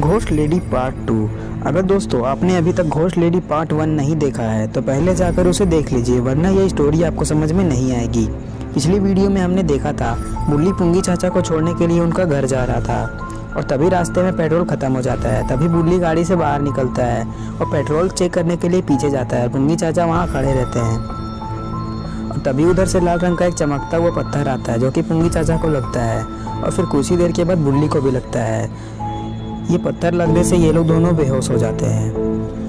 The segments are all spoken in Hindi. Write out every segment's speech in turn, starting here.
Ghost lady part 2। अगर दोस्तों आपने अभी तक घोस्ट लेडी पार्ट 1 नहीं देखा है तो पहले जाकर उसे देख लीजिए, वरना ये स्टोरी आपको समझ में नहीं आएगी। पिछली वीडियो में हमने देखा था बुल्ली पुंगी चाचा को छोड़ने के लिए उनका घर जा रहा था और तभी रास्ते में पेट्रोल ख़त्म हो जाता है। तभी बुल्ली गाड़ी से बाहर निकलता है और पेट्रोल चेक करने के लिए पीछे जाता है। पुंगी चाचा वहाँ खड़े रहते हैं और तभी उधर से लाल रंग का एक चमकता हुआ पत्थर आता है जो कि पुंगी चाचा को लगता है और फिर कुछ ही देर के बाद बुल्ली को भी लगता है। ये पत्थर लगने से ये लोग दोनों बेहोश हो जाते हैं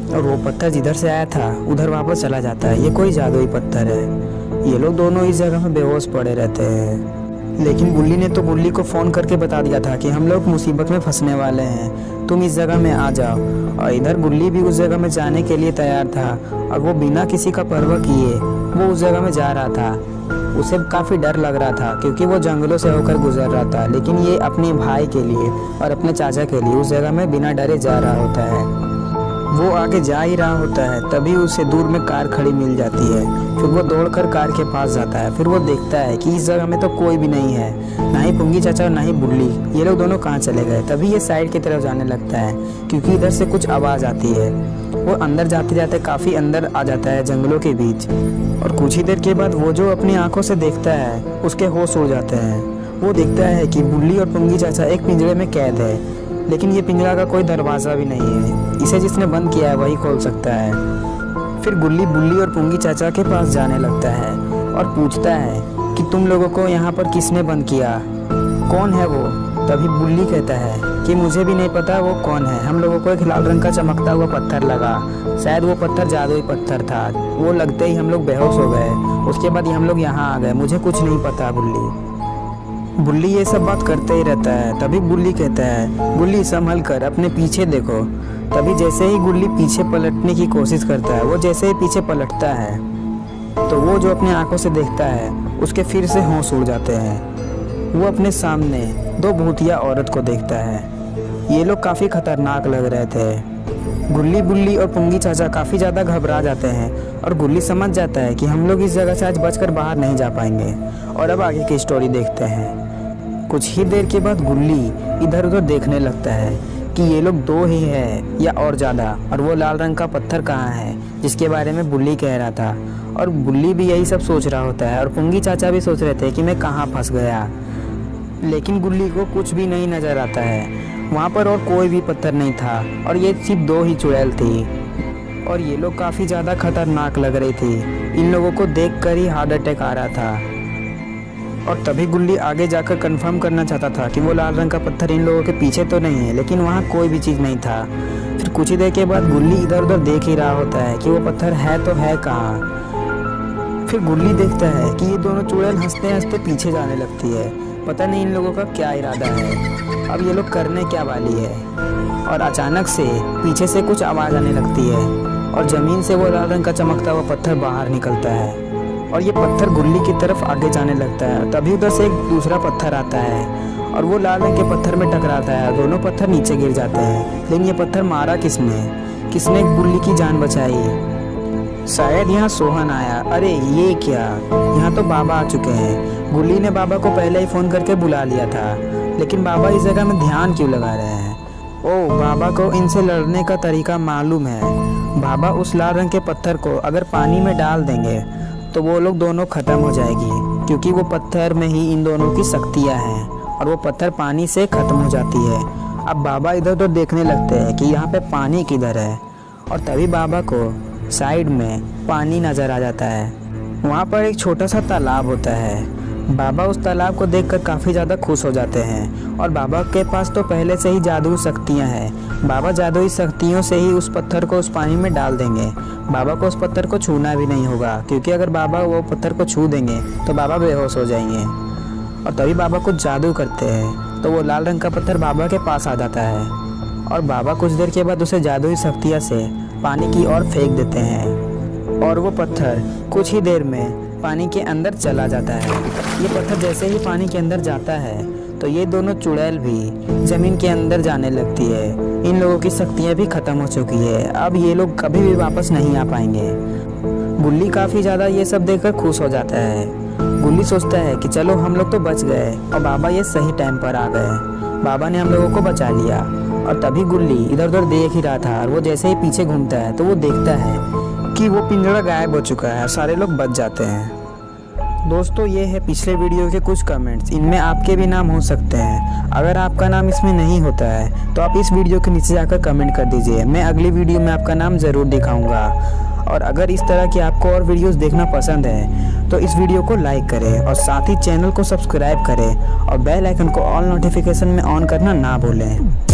और वो पत्थर जिधर से आया था उधर वापस चला जाता है। ये कोई जादुई पत्थर है। ये लोग दोनों इस जगह में बेहोश पड़े रहते हैं। लेकिन बुल्ली ने तो बुल्ली को फ़ोन करके बता दिया था कि हम लोग मुसीबत में फंसने वाले हैं, तुम इस जगह में आ जाओ। और इधर बुल्ली भी उस जगह में जाने के लिए तैयार था और वो बिना किसी का परवाह किए वो उस जगह में जा रहा था। उसे काफ़ी डर लग रहा था क्योंकि वो जंगलों से होकर गुजर रहा था, लेकिन ये अपने भाई के लिए और अपने चाचा के लिए उस जगह में बिना डरे जा रहा होता है। वो आगे जा ही रहा होता है तभी उसे दूर में कार खड़ी मिल जाती है। फिर वो दौड़कर कार के पास जाता है। फिर वो देखता है कि इस जगह में तो कोई भी नहीं है, ना ही पुंगी चाचा और ना ही बुल्ली। ये लोग दोनों कहाँ चले गए। तभी ये साइड की तरफ जाने लगता है क्योंकि इधर से कुछ आवाज़ आती है। वो अंदर जाते जाते काफ़ी अंदर आ जाता है जंगलों के बीच और कुछ ही देर के बाद वो जो अपनी आंखों से देखता है उसके होश उड़ जाते हैं। वो देखता है कि बुल्ली और पुंगी चाचा एक पिंजरे में कैद है, लेकिन ये पिंजरा का कोई दरवाज़ा भी नहीं है। इसे जिसने बंद किया है वही खोल सकता है। फिर गुल्ली बुल्ली और पुंगी चाचा के पास जाने लगता है और पूछता है कि तुम लोगों को यहाँ पर किसने बंद किया, कौन है वो। तभी बुल्ली कहता है कि मुझे भी नहीं पता वो कौन है, हम लोगों को एक लाल रंग का चमकता हुआ पत्थर लगा, शायद वो पत्थर जादुई पत्थर था, वो लगते ही हम लोग बेहोश हो गए, उसके बाद हम लोग यहाँ आ गए, मुझे कुछ नहीं पता। बुल्ली ये सब बात करते ही रहता है। तभी बुल्ली कहता है गुल्ली संभल कर अपने पीछे देखो। तभी जैसे ही गुल्ली पीछे पलटने की कोशिश करता है, वो जैसे ही पीछे पलटता है तो वो जो अपने आंखों से देखता है उसके फिर से होश उड़ जाते हैं। वो अपने सामने दो भूतिया औरत को देखता है। ये लोग काफ़ी खतरनाक लग रहे थे। गुल्ली बुल्ली और पुंगी चाचा काफ़ी ज़्यादा घबरा जाते हैं और गुल्ली समझ जाता है कि हम लोग इस जगह से आज बचकर बाहर नहीं जा पाएंगे। और अब आगे की स्टोरी देखते हैं। कुछ ही देर के बाद गुल्ली इधर उधर देखने लगता है कि ये लोग दो ही है या और ज़्यादा, और वो लाल रंग का पत्थर कहाँ है जिसके बारे में बुल्ली कह रहा था। और बुल्ली भी यही सब सोच रहा होता है और पुंगी चाचा भी सोच रहे थे कि मैं कहाँ फंस गया। लेकिन गुल्ली को कुछ भी नहीं नज़र आता है। वहाँ पर और कोई भी पत्थर नहीं था और ये सिर्फ दो ही चुड़ैल थी और ये लोग काफ़ी ज़्यादा खतरनाक लग रही थी। इन लोगों को देखकर ही हार्ट अटैक आ रहा था। और तभी गुल्ली आगे जाकर कंफर्म करना चाहता था कि वो लाल रंग का पत्थर इन लोगों के पीछे तो नहीं है, लेकिन वहाँ कोई भी चीज़ नहीं था। फिर कुछ ही देर के बाद गुल्ली इधर उधर देख ही रहा होता है कि वो पत्थर है तो है कहाँ। फिर गुल्ली देखता है कि ये दोनों चुड़ैल हंसते हंसते पीछे जाने लगती है। पता नहीं इन लोगों का क्या इरादा है, अब ये लोग करने क्या वाली है। और अचानक से पीछे से कुछ आवाज़ आने लगती है और ज़मीन से वो लाल रंग का चमकता हुआ पत्थर बाहर निकलता है और ये पत्थर गुल्ली की तरफ आगे जाने लगता है। तभी उधर से एक दूसरा पत्थर आता है और वो लाल रंग के पत्थर में टकराता है। दोनों पत्थर नीचे गिर जाते हैं। लेकिन ये पत्थर मारा किसने गुल्ली की जान बचाई। शायद यहाँ सोहन आया। अरे ये क्या, यहाँ तो बाबा आ चुके हैं। गुल्ली ने बाबा को पहले ही फ़ोन करके बुला लिया था, लेकिन बाबा इस जगह में ध्यान क्यों लगा रहे हैं। ओह, बाबा को इनसे लड़ने का तरीका मालूम है। बाबा उस लाल रंग के पत्थर को अगर पानी में डाल देंगे तो वो लोग दोनों ख़त्म हो जाएगी, क्योंकि वो पत्थर में ही इन दोनों की शक्तियाँ हैं और वो पत्थर पानी से ख़त्म हो जाती है। अब बाबा इधर उधर देखने लगते हैं कि यहाँ पे पानी किधर है और तभी बाबा को साइड में पानी नज़र आ जाता है। वहाँ पर एक छोटा सा तालाब होता है। बाबा उस तालाब को देखकर काफ़ी ज़्यादा खुश हो जाते हैं और बाबा के पास तो पहले से ही जादुई शक्तियाँ हैं। बाबा जादुई शक्तियों से ही उस पत्थर को उस पानी में डाल देंगे। बाबा को उस पत्थर को छूना भी नहीं होगा, क्योंकि अगर बाबा वो पत्थर को छू देंगे तो बाबा बेहोश हो जाएंगे। और तभी बाबा कुछ जादू करते हैं तो वो लाल रंग का पत्थर बाबा के पास आ जाता है और बाबा कुछ देर के बाद उसे जादुई शक्तियाँ से पानी की ओर फेंक देते हैं और वो पत्थर कुछ ही देर में पानी के अंदर चला जाता है। ये पत्थर जैसे ही पानी के अंदर जाता है तो ये दोनों चुड़ैल भी ज़मीन के अंदर जाने लगती है। इन लोगों की शक्तियाँ भी ख़त्म हो चुकी है। अब ये लोग कभी भी वापस नहीं आ पाएंगे। गुल्ली काफ़ी ज़्यादा ये सब देखकर खुश हो जाता है। गुल्ली सोचता है कि चलो हम लोग तो बच गए और बाबा ये सही टाइम पर आ गए। बाबा ने हम लोगों को बचा लिया। और तभी गुल्ली इधर उधर देख ही रहा था और वो जैसे ही पीछे घूमता है तो वो देखता है कि वो पिंजरा गायब हो चुका है और सारे लोग बच जाते हैं। दोस्तों ये है पिछले वीडियो के कुछ कमेंट्स, इनमें आपके भी नाम हो सकते हैं। अगर आपका नाम इसमें नहीं होता है तो आप इस वीडियो के नीचे जाकर कमेंट कर दीजिए, मैं अगली वीडियो में आपका नाम ज़रूर दिखाऊंगा। और अगर इस तरह की आपको और वीडियोस देखना पसंद है तो इस वीडियो को लाइक करें और साथ ही चैनल को सब्सक्राइब करें और बेल आइकन को ऑल नोटिफिकेशन में ऑन करना ना भूलें।